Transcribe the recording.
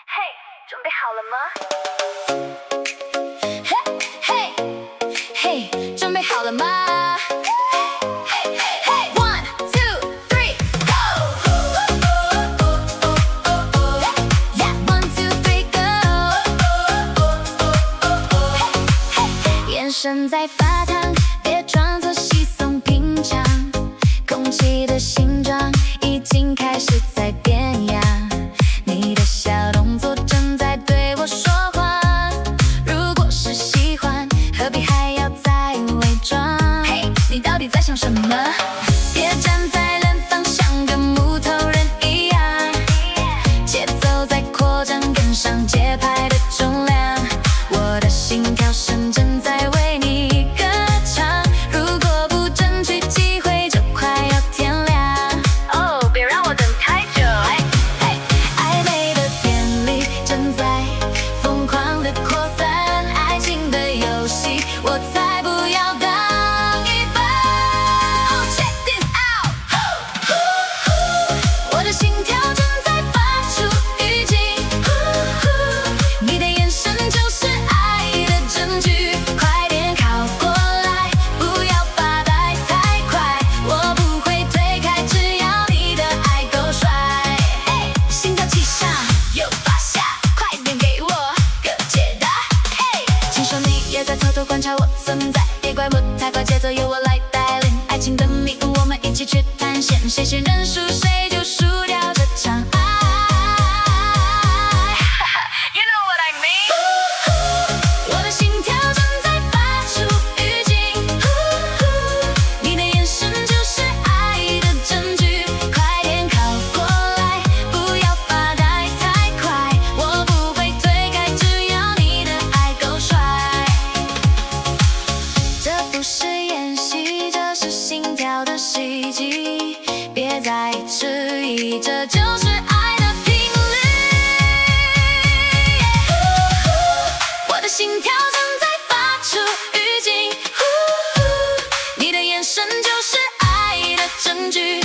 嘿，準備好了嗎？嘿，嘿，嘿，準備好了嗎？嘿，嘿，One, two, three, go! Yeah, 1, 2, 3, go! 眼神在發燙，別裝作稀鬆平常，空氣的形狀已經開始在變樣。你的小動作正在對我說謊，如果是喜歡，何必還要再偽裝？嘿，你到底在想什麼？別站在遠方，像個木頭人一樣，節奏在擴張，跟上節拍的重量，我的心跳聲正在為你歌唱，如果不爭取機會，就快要天亮。哦，別讓我等太久。曖昧的電力正在瘋狂的擴散，愛情的遊戲我才不要當一半。Oh, check this out！ 我的心跳正在發出預警，你的眼神就是愛的證據，快點靠過來，不要發呆太快，我不會推開，只要你的愛夠帥。心跳起上又趴下，快點給我個解答。聽說你也在偷偷觀察我存在，別怪我太快，節奏由我來帶領，愛情的迷霧我們一起去探險，誰先認輸誰就輸掉這場愛。You know what I mean？ 我的心跳正在發出預警，你的眼神就是愛的證據，快點靠過來，不要發呆太快，我不會推開，只要你的愛夠帥。這不是演戲，這是心跳的襲擊，別再遲疑，這就是愛的頻率。我的心跳正在發出預警，你的眼神就是愛的證據。